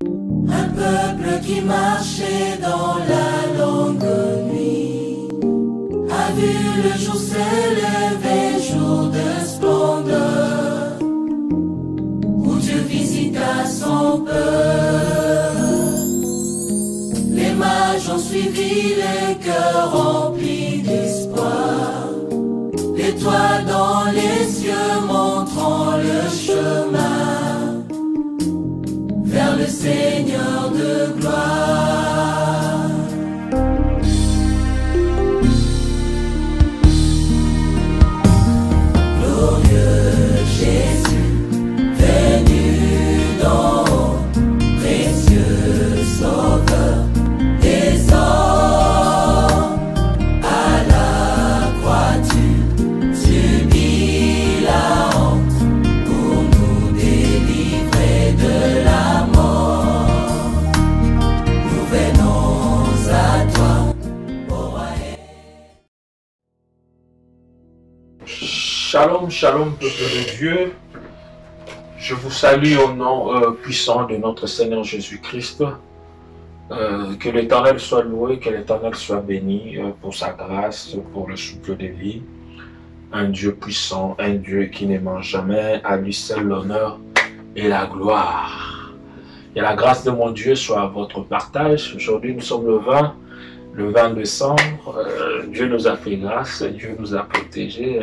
Un peuple qui marchait dans la longue nuit a vu le jour s'élever, jour de splendeur, où Dieu visita son peuple. Les mages ont suivi les cœurs remplis d'espoir, l'étoile dans les cieux montrant le chemin vers le Seigneur de gloire. Glorieux Jésus, venu d'en haut, précieux sauveur des hommes, à la croix tu subis la honte pour nous délivrer de la mort. Nous venons à toi, ô roi. Shalom, shalom, peuple de Dieu. Je vous salue au nom puissant de notre Seigneur Jésus-Christ. Que l'Éternel soit loué, que l'Éternel soit béni pour sa grâce, pour le souffle de vie. Un Dieu puissant, un Dieu qui ne ment jamais, à lui seul l'honneur et la gloire. Et la grâce de mon Dieu soit à votre partage. Aujourd'hui, nous sommes le 20 décembre. Dieu nous a fait grâce, Dieu nous a protégés.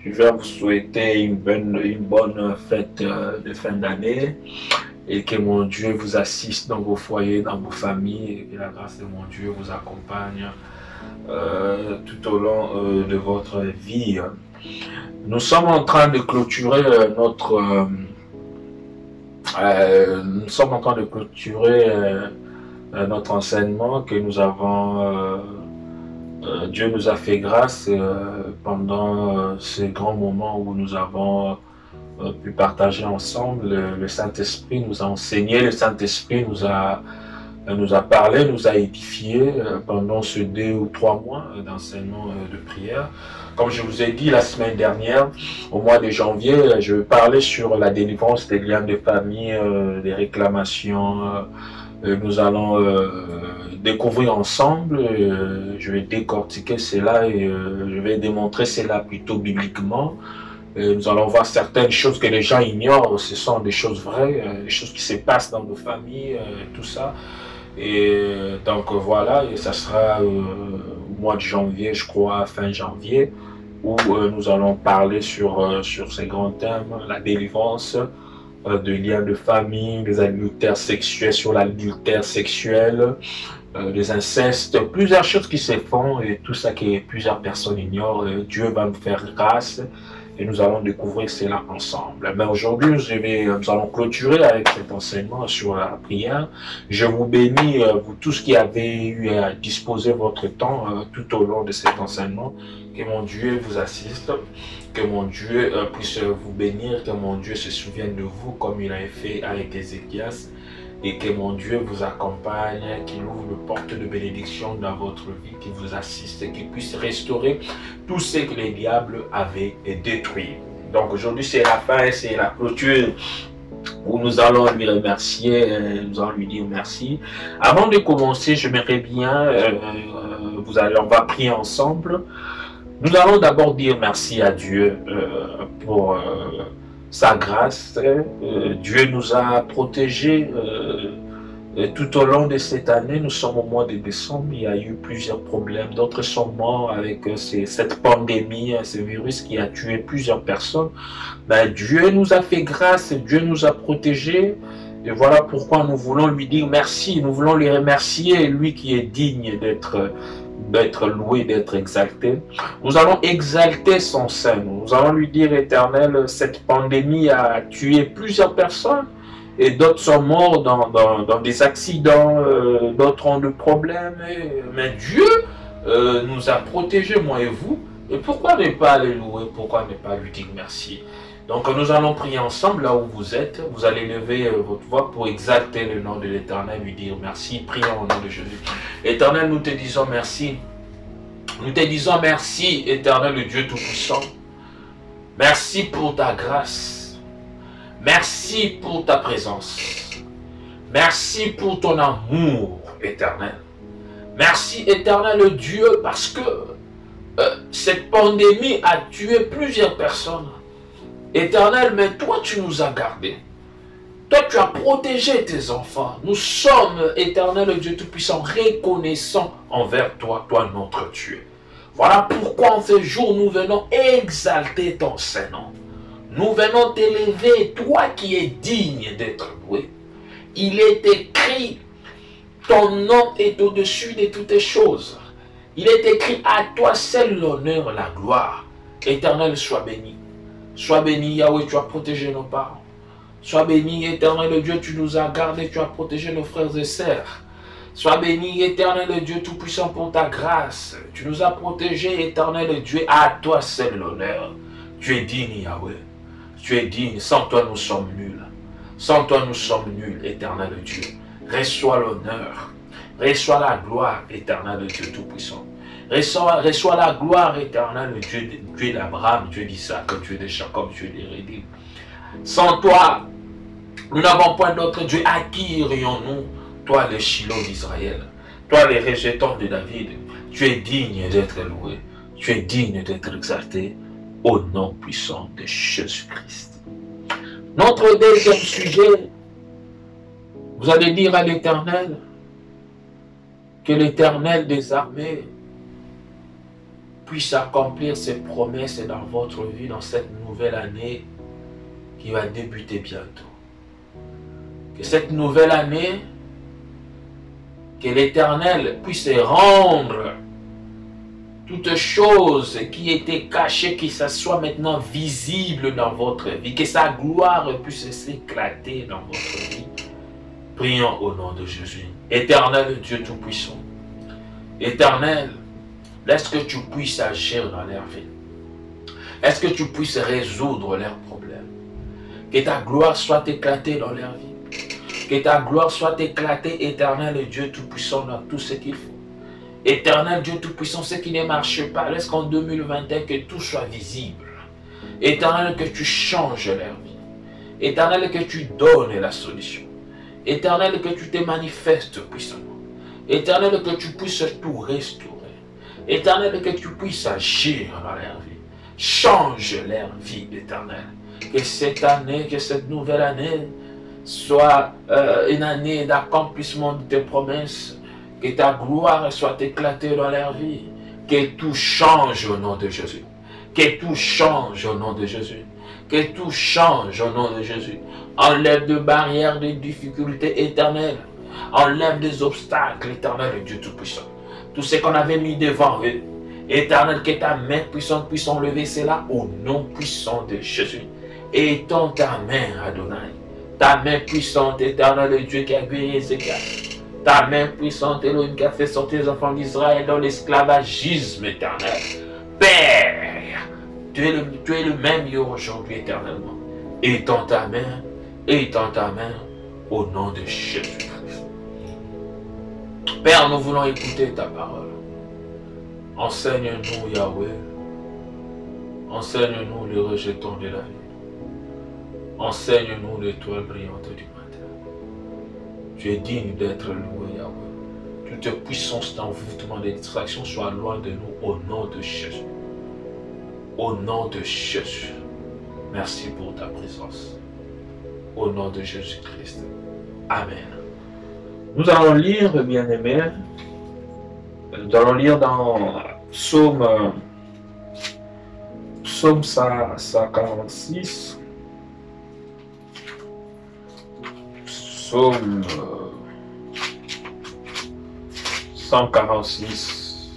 Je vais vous souhaiter une bonne fête de fin d'année et que mon Dieu vous assiste dans vos foyers, dans vos familles, et que la grâce de mon Dieu vous accompagne tout au long de votre vie. Nous sommes en train de clôturer notre enseignement que nous avons. Dieu nous a fait grâce pendant ces grands moments où nous avons pu partager ensemble. Le Saint-Esprit nous a enseigné, le Saint-Esprit nous a parlé, nous a édifié pendant ces 2 ou 3 mois d'enseignement de prière. Comme je vous ai dit la semaine dernière, au mois de janvier, je parlais sur la délivrance des liens de famille, des réclamations. Nous allons découvrir ensemble, je vais décortiquer cela et je vais démontrer cela plutôt bibliquement. Nous allons voir certaines choses que les gens ignorent, ce sont des choses vraies, des choses qui se passent dans nos familles, tout ça. Et donc voilà, et ça sera au mois de janvier, je crois, fin janvier, où nous allons parler sur ces grands thèmes, la délivrance de liens de famille, les adultères sexuels, sur l'adultère sexuel, les incestes, plusieurs choses qui se font et tout ça que plusieurs personnes ignorent. Dieu va nous faire grâce et nous allons découvrir cela ensemble. Mais aujourd'hui, nous allons clôturer avec cet enseignement sur la prière. Je vous bénis, vous tous qui avez eu à disposer votre temps tout au long de cet enseignement. Que mon Dieu vous assiste, que mon Dieu puisse vous bénir, que mon Dieu se souvienne de vous comme il a fait avec Ézéchias, et que mon Dieu vous accompagne, qu'il ouvre une porte de bénédiction dans votre vie, qu'il vous assiste, et qu'il puisse restaurer tout ce que les diables avaient détruit. Donc aujourd'hui c'est la fin, c'est la clôture où nous allons lui remercier, nous allons lui dire merci. Avant de commencer, j'aimerais bien, on va prier ensemble. Nous allons d'abord dire merci à Dieu pour sa grâce. Dieu nous a protégés tout au long de cette année. Nous sommes au mois de décembre, il y a eu plusieurs problèmes. D'autres sont morts avec cette pandémie, ce virus qui a tué plusieurs personnes. Ben, Dieu nous a fait grâce, Dieu nous a protégés. Et voilà pourquoi nous voulons lui dire merci. Nous voulons lui remercier, lui qui est digne d'être loué, d'être exalté. Nous allons exalter son sein. Nous allons lui dire, Éternel, cette pandémie a tué plusieurs personnes et d'autres sont morts dans des accidents, d'autres ont des problèmes. Mais Dieu nous a protégés, moi et vous. Et pourquoi ne pas le louer? Pourquoi ne pas lui dire merci? Donc nous allons prier ensemble là où vous êtes. Vous allez lever votre voix pour exalter le nom de l'Éternel, lui dire merci. Prions au nom de Jésus. Éternel, nous te disons merci. Nous te disons merci, Éternel, le Dieu Tout-Puissant. Merci pour ta grâce. Merci pour ta présence. Merci pour ton amour éternel. Merci éternel Dieu parce que cette pandémie a tué plusieurs personnes. Éternel, mais toi tu nous as gardés. Toi tu as protégé tes enfants. Nous sommes, éternel Dieu Tout-Puissant, reconnaissants envers toi, toi notre Dieu. Voilà pourquoi en ce jour nous venons exalter ton Saint-Nom. Nous venons t'élever, toi qui es digne d'être loué. Il est écrit, ton nom est au-dessus de toutes les choses. Il est écrit, à toi seul l'honneur, la gloire. Éternel, sois béni. Sois béni, Yahweh, tu as protégé nos parents. Sois béni, éternel Dieu, tu nous as gardés, tu as protégé nos frères et sœurs. Sois béni, éternel Dieu Tout-Puissant, pour ta grâce. Tu nous as protégés, éternel Dieu, à toi seul l'honneur. Tu es digne, Yahweh. Tu es digne, sans toi nous sommes nuls. Sans toi nous sommes nuls, éternel Dieu. Reçois l'honneur, reçois la gloire, éternel Dieu Tout-Puissant. Reçois la gloire, éternel Dieu d'Abraham, Dieu d'Isaac, Dieu de Jacob, Dieu d'Hérédie. Sans toi, nous n'avons point d'autre Dieu. À qui irions-nous? Toi, le Shiloh d'Israël, toi, les rejetons de David, tu es digne d'être loué, tu es digne d'être exalté au nom puissant de Jésus-Christ. Notre deuxième sujet, vous allez dire à l'Éternel que l'Éternel des armées puisse accomplir ses promesses dans votre vie dans cette nouvelle année qui va débuter bientôt. Que cette nouvelle année, que l'Éternel puisse rendre toutes choses qui étaient cachées, que ça soit maintenant visible dans votre vie, que sa gloire puisse s'éclater dans votre vie. Prions au nom de Jésus. Éternel Dieu Tout-Puissant, Éternel, laisse que tu puisses agir dans leur vie. Est-ce que tu puisses résoudre leurs problèmes? Que ta gloire soit éclatée dans leur vie. Que ta gloire soit éclatée, éternel Dieu Tout-Puissant, dans tout ce qu'il faut. Éternel Dieu Tout-Puissant, ce qui ne marche pas, laisse qu'en 2021, que tout soit visible. Éternel, que tu changes leur vie. Éternel, que tu donnes la solution. Éternel, que tu te manifestes puissamment. Éternel, que tu puisses tout restaurer. Éternel, que tu puisses agir dans leur vie. Change leur vie, éternel. Que cette année, que cette nouvelle année soit une année d'accomplissement de tes promesses. Que ta gloire soit éclatée dans leur vie. Que tout change au nom de Jésus. Que tout change au nom de Jésus. Que tout change au nom de Jésus. Enlève de barrières, de difficultés éternelles. Enlève des obstacles, éternel Dieu Tout-Puissant. Tout ce qu'on avait mis devant eux. Éternel, que ta main puissante puisse enlever cela au nom puissant de Jésus. Étends ta main, Adonai. Ta main puissante, éternel Dieu qui a guéri Ézéchias. Ta main puissante, Elohim, qui a fait sortir les enfants d'Israël dans l'esclavagisme éternel. Père, tu es le même hier aujourd'hui éternellement. Étends ta main au nom de Jésus-Christ. Père, nous voulons écouter ta parole. Enseigne-nous, Yahweh. Enseigne-nous le rejeton de la vie. Enseigne-nous l'étoile brillante du matin. Tu es digne d'être loué, Yahweh. Toute puissance d'envoûtement, de distraction soit loin de nous au nom de Jésus. Au nom de Jésus. Merci pour ta présence. Au nom de Jésus-Christ. Amen. Nous allons lire, bien-aimés, nous allons lire dans Psaume 146, Psaume 146,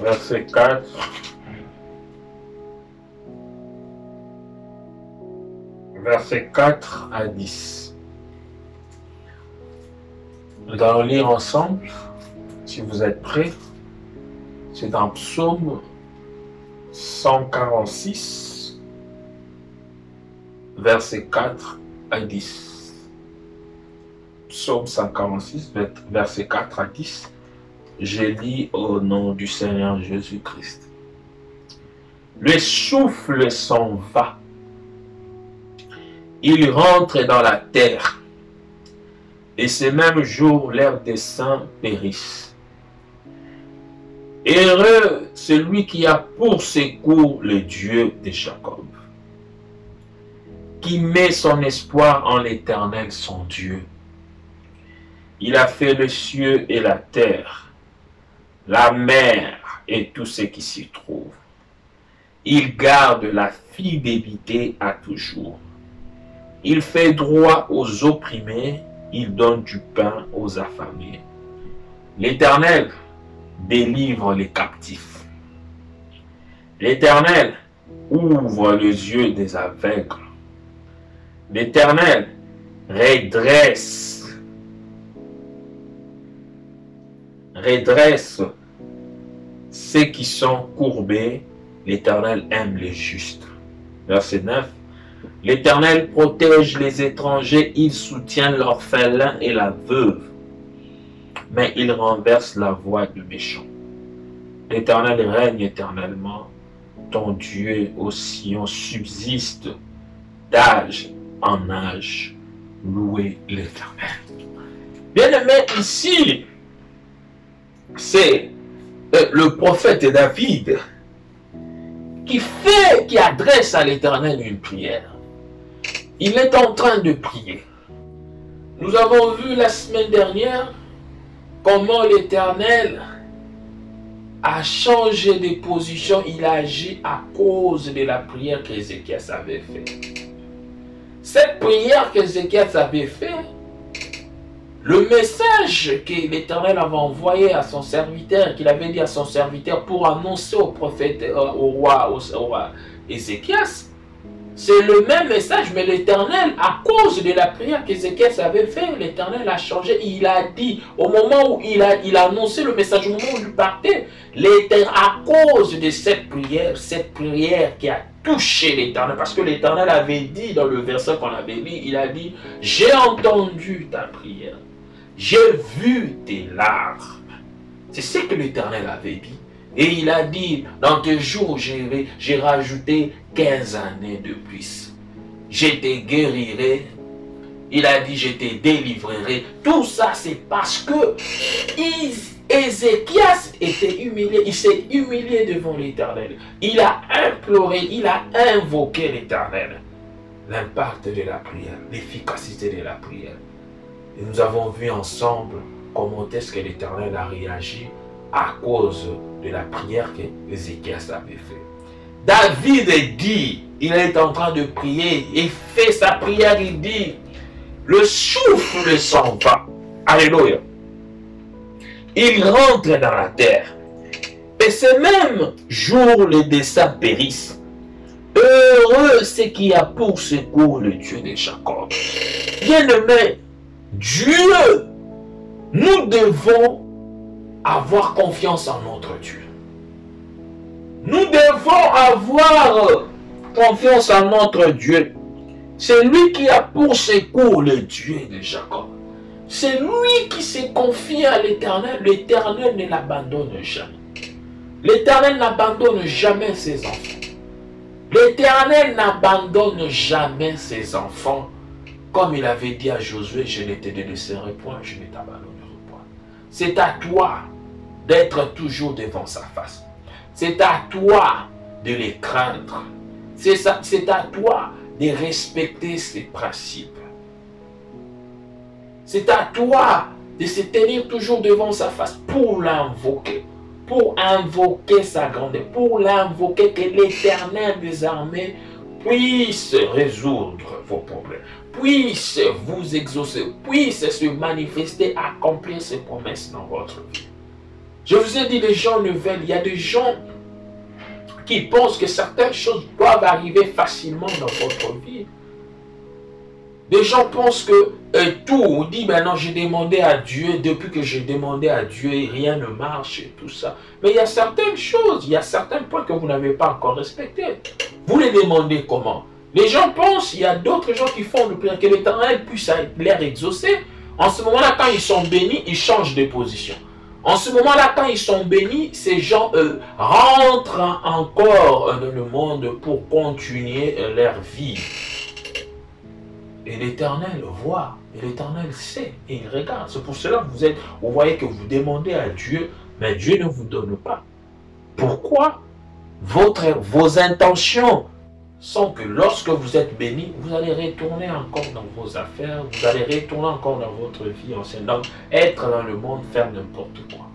verset 4. Versets 4 à 10. Nous allons lire ensemble, si vous êtes prêts. C'est dans Psaume 146, versets 4 à 10. Psaume 146, versets 4 à 10. Je lis au nom du Seigneur Jésus-Christ. Le souffle s'en va il rentre dans la terre. Et ce même jour, leurs desseins périssent. Heureux celui qui a pour secours le Dieu de Jacob, qui met son espoir en l'Éternel, son Dieu. Il a fait le ciel et la terre, la mer et tout ce qui s'y trouve. Il garde la fidélité à toujours. Il fait droit aux opprimés, il donne du pain aux affamés. L'Éternel délivre les captifs. L'Éternel ouvre les yeux des aveugles. L'Éternel redresse ceux qui sont courbés. L'Éternel aime les justes. Verset 9. L'Éternel protège les étrangers, il soutient l'orphelin et la veuve, mais il renverse la voie du méchant. L'Éternel règne éternellement, ton Dieu au Sion subsiste d'âge en âge. Louez l'Éternel. Bien-aimé, ici, c'est le prophète David qui adresse à l'Éternel une prière. Il est en train de prier. Nous avons vu la semaine dernière comment l'Éternel a changé de position. Il a agi à cause de la prière qu'Ézéchias avait faite. Cette prière qu'Ézéchias avait faite, le message que l'Éternel avait envoyé à son serviteur, qu'il avait dit à son serviteur pour annoncer au prophète, au roi Ézéchias, c'est le même message, mais l'Éternel, à cause de la prière qu'Ézéchias avait fait, l'Éternel a changé. Il a dit, au moment où il a annoncé le message, au moment où il partait, à cause de cette prière qui a touché l'Éternel, parce que l'Éternel avait dit dans le verset qu'on avait lu, il a dit, j'ai entendu ta prière, j'ai vu tes larmes. C'est ce que l'Éternel avait dit. Et il a dit, dans tes jours, j'ai rajouté 15 années de plus. Je te guérirai. Il a dit, je te délivrerai. Tout ça, c'est parce que Ézéchias était humilié. Il s'est humilié devant l'Éternel. Il a imploré, il a invoqué l'Éternel. L'impact de la prière, l'efficacité de la prière. Et nous avons vu ensemble comment est-ce que l'Éternel a réagi à cause de la prière que Ézéchias avait fait. David dit, il est en train de prier, il fait sa prière, il dit, le souffle s'en va. Alléluia. Il rentre dans la terre. Et ce même jour, les desseins périssent. Heureux c'est qui a pour secours le Dieu de Jacob. Bien-aimé, Dieu, nous devons avoir confiance en notre Dieu. Nous devons avoir confiance en notre Dieu. C'est lui qui a pour secours le Dieu de Jacob. C'est lui qui s'est confié à l'Éternel. L'Éternel ne l'abandonne jamais. L'Éternel n'abandonne jamais ses enfants. L'Éternel n'abandonne jamais ses enfants. Comme il avait dit à Josué, je ne te délaisserai point, je ne t'abandonnerai point. C'est à toi d'être toujours devant sa face. C'est à toi de les craindre. C'est à toi de respecter ses principes. C'est à toi de se tenir toujours devant sa face pour l'invoquer. Pour invoquer sa grandeur. Pour l'invoquer que l'Éternel des armées puisse résoudre vos problèmes. Puisse vous exaucer. Puisse se manifester, accomplir ses promesses dans votre vie. Je vous ai dit, les gens ne veulent. Il y a des gens qui pensent que certaines choses doivent arriver facilement dans votre vie. Des gens pensent que tout, on dit maintenant j'ai demandé à Dieu, depuis que j'ai demandé à Dieu, rien ne marche et tout ça. Mais il y a certaines choses, il y a certains points que vous n'avez pas encore respectés. Vous les demandez comment? Les gens pensent, il y a d'autres gens qui font le prière, que l'Éternel puisse les exaucer. En ce moment-là, quand ils sont bénis, ils changent de position. En ce moment-là, quand ils sont bénis, ces gens rentrent encore dans le monde pour continuer leur vie. Et l'Éternel voit, et l'Éternel sait, et il regarde. C'est pour cela que vous voyez que vous demandez à Dieu, mais Dieu ne vous donne pas. Pourquoi? Vos intentions sont que lorsque vous êtes béni, vous allez retourner encore dans vos affaires, vous allez retourner encore dans votre vie ancienne, donc être dans le monde, faire n'importe quoi.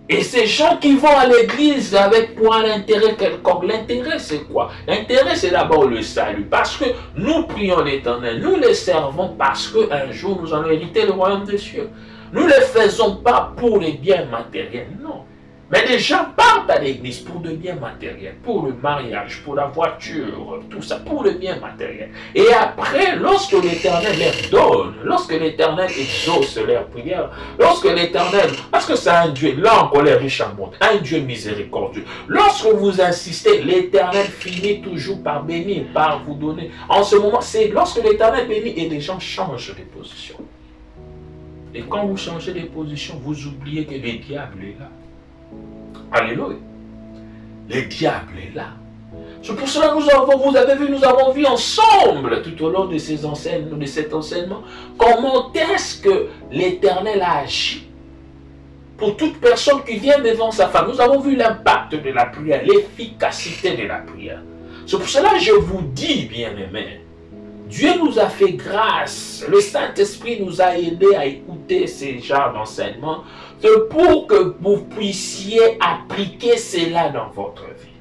Et ces gens qui vont à l'église avec pour un intérêt quelconque, l'intérêt c'est quoi? L'intérêt c'est d'abord le salut, parce que nous prions l'Éternel, nous les servons parce qu'un jour nous allons hériter le royaume des cieux. Nous ne le faisons pas pour les biens matériels, non. Mais les gens partent à l'église pour des biens matériels, pour le mariage, pour la voiture, tout ça, pour le bien matériel. Et après, lorsque l'Éternel leur donne, lorsque l'Éternel exauce leurs prières, lorsque l'Éternel, parce que c'est un Dieu, là encore les riches en monde, un Dieu miséricordieux. Lorsque vous insistez, l'Éternel finit toujours par bénir, par vous donner. En ce moment, c'est lorsque l'Éternel bénit et les gens changent de position. Et quand vous changez de position, vous oubliez que le diable est là. Alléluia. Le diable est là. C'est pour cela que nous avons vu ensemble tout au long de cet enseignement, comment est-ce que l'Éternel a agi pour toute personne qui vient devant sa femme. Nous avons vu l'impact de la prière, l'efficacité de la prière. C'est pour cela que je vous dis, bien-aimés, Dieu nous a fait grâce, le Saint-Esprit nous a aidés à écouter ces genres d'enseignements, c'est pour que vous puissiez appliquer cela dans votre vie,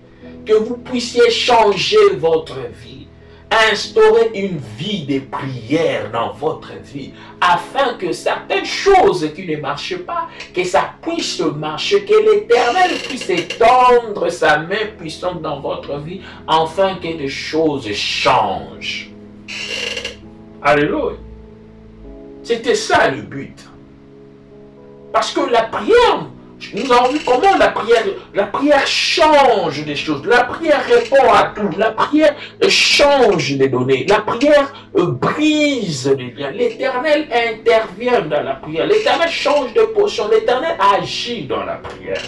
que vous puissiez changer votre vie, instaurer une vie de prière dans votre vie, afin que certaines choses qui ne marchent pas, que ça puisse marcher, que l'Éternel puisse étendre sa main puissante dans votre vie, afin que les choses changent. Alléluia. C'était ça le but. Parce que la prière, nous avons vu comment la prière change des choses. La prière répond à tout. La prière change des données. La prière brise les liens. L'Éternel intervient dans la prière. L'Éternel change de position. L'Éternel agit dans la prière.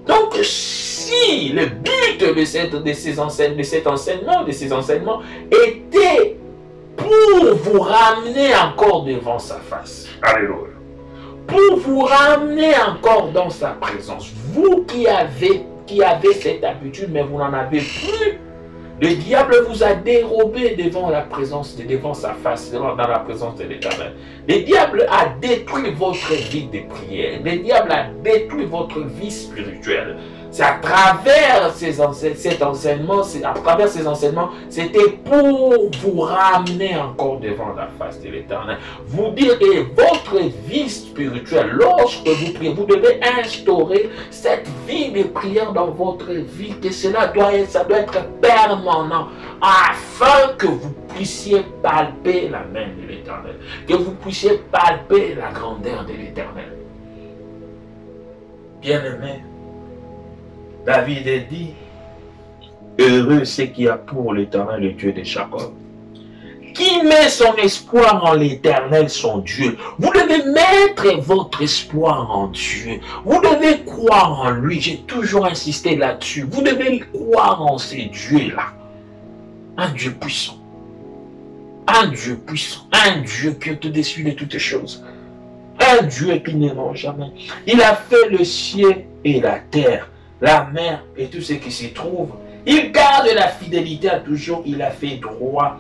Donc, si le but de ces enseignements était pour vous ramener encore devant sa face. Alléluia. Pour vous ramener encore dans sa présence. Vous qui avez cette habitude, mais vous n'en avez plus. Le diable vous a dérobé devant sa face, dans la présence de l'Éternel. Le diable a détruit votre vie de prière. Le diable a détruit votre vie spirituelle. C'est à travers ces enseignements, c'était pour vous ramener encore devant la face de l'Éternel. Vous dire que votre vie spirituelle, lorsque vous priez, vous devez instaurer cette vie de prière dans votre vie, que ça doit être permanent, afin que vous puissiez palper la main de l'Éternel, que vous puissiez palper la grandeur de l'Éternel. Bien-aimé, David a dit, heureux c'est qui a pour l'Éternel, le Dieu de Jacob. Qui met son espoir en l'Éternel, son Dieu. Vous devez mettre votre espoir en Dieu. Vous devez croire en lui. J'ai toujours insisté là-dessus. Vous devez croire en ces dieux-là. Un Dieu puissant. Un Dieu puissant. Un Dieu qui est au-dessus de toutes choses. Un Dieu qui ne ment jamais. Il a fait le ciel et la terre, la mer et tout ce qui s'y trouve. Il garde la fidélité à toujours. Il a fait droit.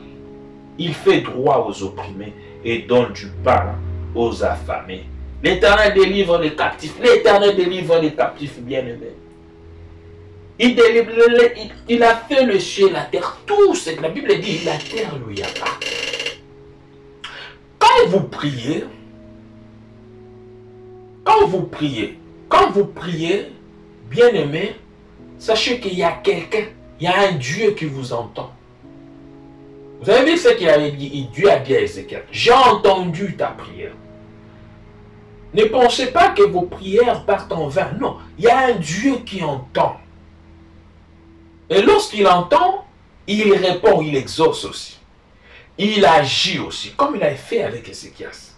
Il fait droit aux opprimés et donne du pain aux affamés. L'Éternel délivre les captifs. L'Éternel délivre les captifs bien-aimés. Il a fait le ciel, la terre, tout ce que la Bible dit, la terre lui appartient. Quand vous priez, bien-aimés, sachez qu'il y a quelqu'un, il y a un Dieu qui vous entend. Vous avez vu ce qu'il avait dit, Dieu a dit à Ézéchiel, j'ai entendu ta prière. Ne pensez pas que vos prières partent en vain. Non, il y a un Dieu qui entend. Et lorsqu'il entend, il répond, il exauce aussi. Il agit aussi, comme il a fait avec Ézéchias.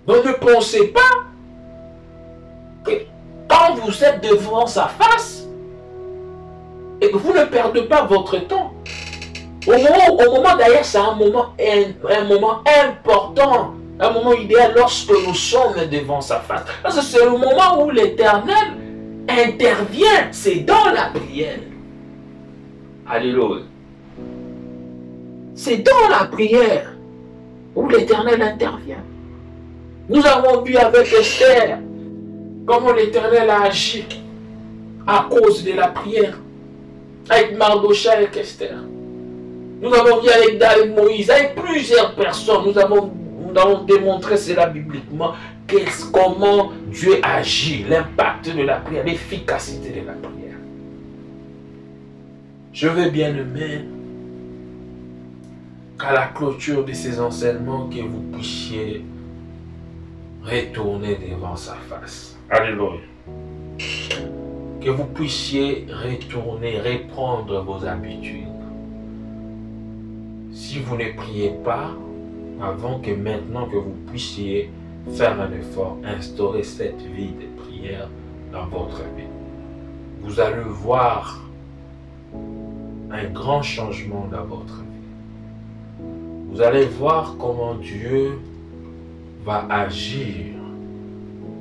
Donc ne pensez pas que quand vous êtes devant sa face, et que vous ne perdez pas votre temps, Au moment d'ailleurs, c'est un moment important, un moment idéal lorsque nous sommes devant sa face. Parce que c'est le moment où l'Éternel intervient, c'est dans la prière. Alléluia. C'est dans la prière où l'Éternel intervient. Nous avons vu avec Esther comment l'Éternel a agi à cause de la prière. Avec Mardochai et Esther. Nous avons vu avec David, Moïse, avec plusieurs personnes. Nous avons démontré cela bibliquement. Comment Dieu agit, l'impact de la prière, l'efficacité de la prière. Je veux bien aimer qu'à la clôture de ces enseignements, que vous puissiez retourner devant sa face. Alléluia. Que vous puissiez retourner, reprendre vos habitudes. Si vous ne priez pas, avant que maintenant que vous puissiez faire un effort, instaurer cette vie de prière dans votre vie, vous allez voir un grand changement dans votre vie. Vous allez voir comment Dieu va agir,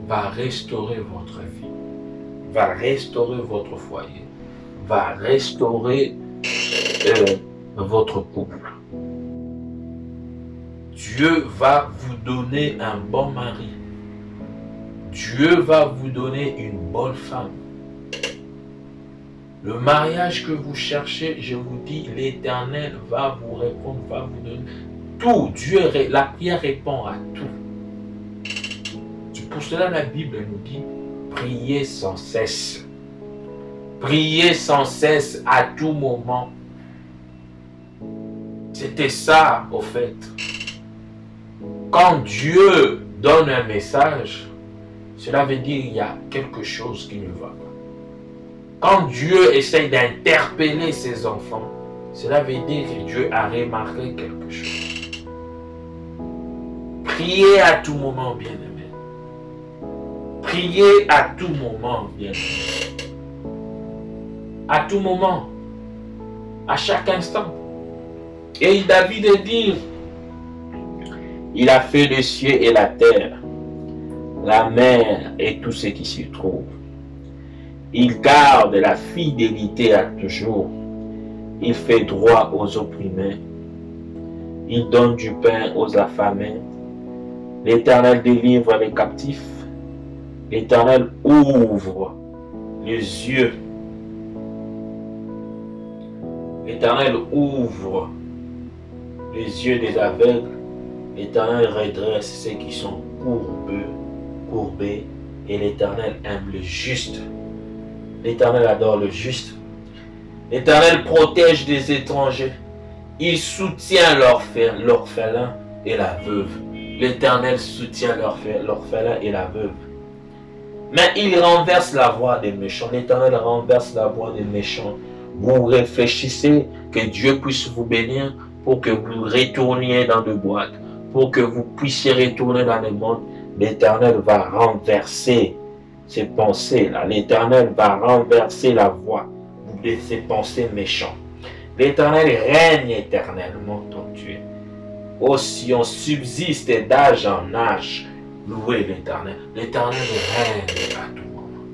va restaurer votre vie, va restaurer votre foyer, va restaurer votre couple. Dieu va vous donner un bon mari. Dieu va vous donner une bonne femme. Le mariage que vous cherchez, je vous dis, l'Éternel va vous répondre, va vous donner tout. Dieu, la prière répond à tout. Pour cela, la Bible nous dit, priez sans cesse. Priez sans cesse à tout moment. C'était ça, au fait. Quand Dieu donne un message, cela veut dire qu'il y a quelque chose qui ne va pas. Quand Dieu essaye d'interpeller ses enfants, cela veut dire que Dieu a remarqué quelque chose. Priez à tout moment, bien-aimé. Priez à tout moment, bien-aimé. À tout moment. À chaque instant. Et David dit, il a fait les cieux et la terre, la mer et tout ce qui s'y trouve. Il garde la fidélité à toujours. Il fait droit aux opprimés. Il donne du pain aux affamés. L'Éternel délivre les captifs. L'Éternel ouvre les yeux. L'Éternel ouvre les yeux des aveugles. L'Éternel redresse ceux qui sont courbés. Et l'Éternel aime le juste. L'Éternel adore le juste. L'Éternel protège des étrangers. Il soutient l'orphelin et la veuve. L'Éternel soutient l'orphelin et la veuve. Mais il renverse la voie des méchants. L'Éternel renverse la voie des méchants. Vous réfléchissez que Dieu puisse vous bénir pour que vous retourniez dans de boîtes, pour que vous puissiez retourner dans le monde. L'Éternel va renverser ces pensées-là. L'Éternel va renverser la voie de ces pensées méchantes. L'Éternel règne éternellement, ton Dieu. Aussi on subsiste d'âge en âge. Louez l'Éternel. L'Éternel règne à tout moment.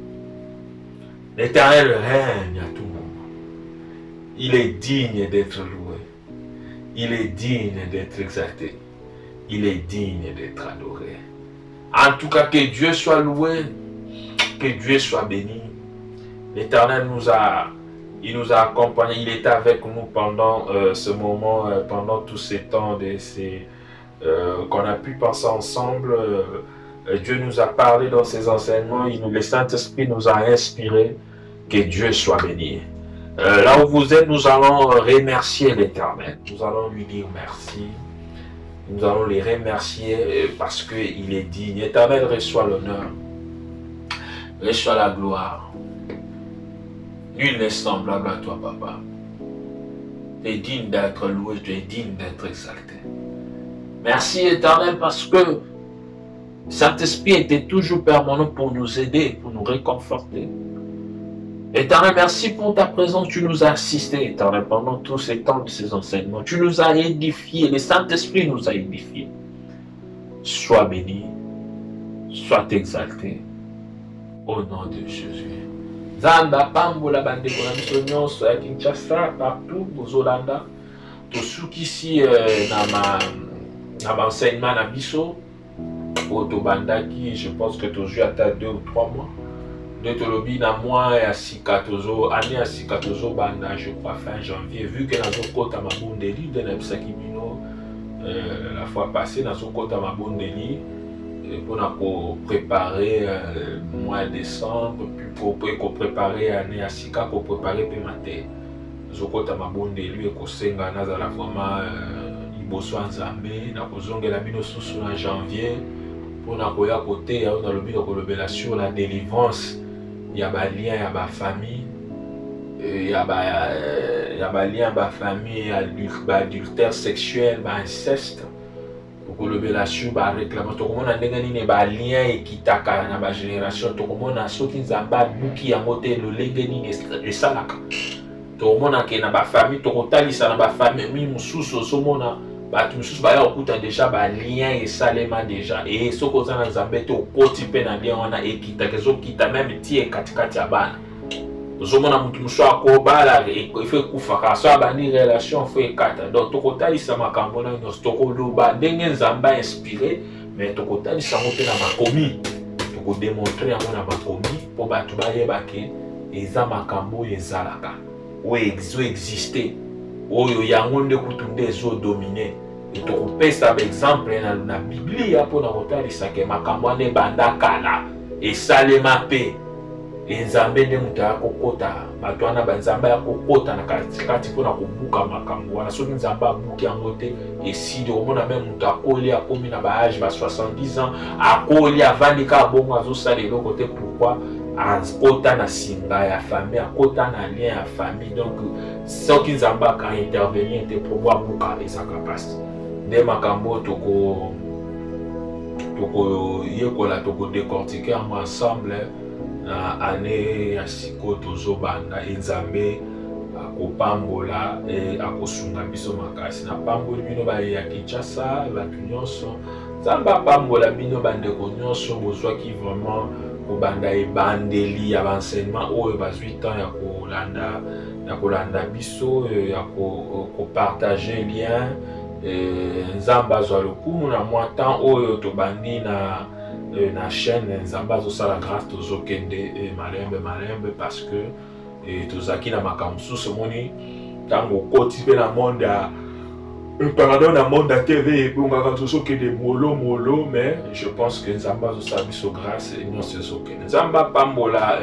L'Éternel règne à tout moment. Il est digne d'être loué. Il est digne d'être exalté. Il est digne d'être adoré. En tout cas, que Dieu soit loué. Que Dieu soit béni. L'Éternel nous a accompagnés. Il était avec nous pendant ce moment, pendant tous ces temps qu'on a pu passer ensemble. Dieu nous a parlé dans ses enseignements. Le Saint-Esprit nous a inspiré. Que Dieu soit béni. Là où vous êtes, nous allons remercier l'Éternel. Nous allons lui dire merci. Nous allons les remercier parce qu'il est digne. L'Éternel reçoit l'honneur. Reçois la gloire. Nul n'est semblable à toi, Papa. Tu es digne d'être loué, tu es digne d'être exalté. Merci, Éternel, parce que Saint-Esprit était toujours permanent pour nous aider, pour nous réconforter. Éternel, merci pour ta présence. Tu nous as assistés, Éternel, pendant tous ces temps de ces enseignements. Tu nous as édifiés. Le Saint-Esprit nous a édifiés. Sois béni. Sois exalté. Au nom de Jésus. Zamba, Pambola, Bande, Konamiso, Soya Kinshasa, partout, aux Olanda. Tous ceux qui ici, dans l'enseignement, dans Bisso, au Tobanda, qui, je pense que tu as joué à 2 ou 3 mois. De Tolobi, dans moi, à Sikatozo, année à Sikatozo, Banda, je crois, fin janvier, vu que dans un côté à ma bonne délit, de Nebsakibino, la fois passée, dans un côté à ma bonne délit, pour préparer le mois de décembre, puis pour préparer l'année à Sika, pour préparer Pématé. Zoko Tamabonde, lui, et Kosenga, Nazala, vraiment, il bosse en Zambé, na kozonge la bino sous en janvier, pour na koya côté, dans le but de sur la délivrance, il y a des liens, il y a des familles, il y a des liens, il y a des familles, adultère sexuel, inceste. Pour le sur ba réclamation to komona ndenge nini ba lien ekitaka na ba génération to komona soki nzamba buki ya mote lo lenge nini esalaka to komona ke na ba famille to kotalisa na ba famille mi mususu somona batu mususu ba ya okuta déjà ba lien esalema déjà et soko za na nzambe to koti pe na lien wana ekitaka ezokita même tie katikati ya bana ozomona mutu musu akobala ife kufaka so abandi relation fo ekata donc tokotalisa makambo na nyonso tokoloba ndenge nzamba inspiré mais tokotalisa yango mpe na makomi tokodémontre yango na makomi mpo bato bayeba ke eza makambo oyo ezalaka oyo ezoexiste oyo yango nde kutu nde ezodomine tokopesa baexemple na biblia mpona kotalisa ke makambo wana ebanda kala esalema mpe Nzambe nde mutu akokota bato wana banzamba ya kokota na katikati mpona kobuka makambo wana soki nzambe abuki yango te esili omona meme mutu akoli akomi na baage ba 70 ans akoli avandi kaka bongo azosala eloko te pourquoi akota na singa ya famille akota na lien ya famille donc soki nzambe aka intervenir te po abuka ezaka pasi nde makambo tokoyekola tokodécortiquer yango ensemble na année ya siko tozobanda Nzambe akopambola akosunga biso makasi na pamboli bino ba ya Kinshasa bato nyonso Nzambe apambola bino bandeko nyonso bozwaki vraiment kobanda ebandeli ya enseignement oyo bazwi temps ya kolanda biso ya kopartager lien Nzambe azwa lokumu na mwa temps oyo tobandi na chaîne Nzamba zosala grâce tozokende malembe parce que tozaki na makambo susu moni tango koti pe na monde ya pardon na monde ya TV ebongaka tozokende molo mais je pense que Nzamba zosala biso grâce nyonso ezokende Nzamba pambola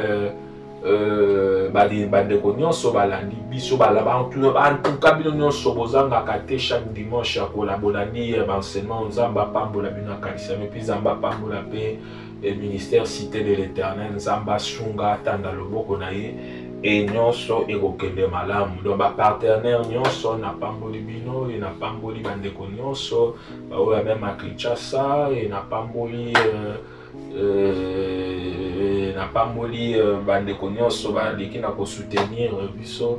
bandeko nyonso balandi biso antuka bino nyonso bozangaka te chaque dimanche ya kolabonani enseignement Nzamba pambola bino akanisa mpe Nzamba pambola mpe ministère cité de l'éternel Nzamba sunga atanda loboko na ye e nyonso ekokende malamu donc bapartenaire nyonso na pamboli bino e na pamboli bandeko nyonso baoyo meme a Kinshasa e na pamboli bandeko nyonso baleki na kosoutenir biso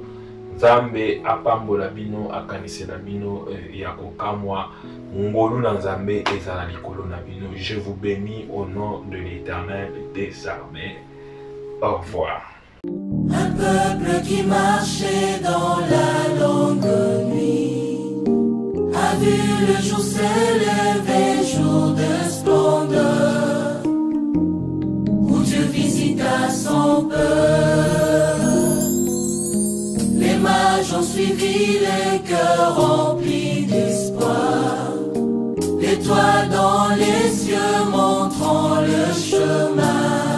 Nzambe apambola bino akanisela bino ya kokamwa ngolu na Nzambe ezala likolo na bino. Je vous bénis au nom de l'Éternel des armées. Au revoir. Un peuple qui marchait dans la longue nuit a vu le jour s'élever, jour de splendeur, où Dieu visita son peuple. Les mages ont suivi les cœurs remplis d'espoir, l'étoile dans les cieux montrant le chemin.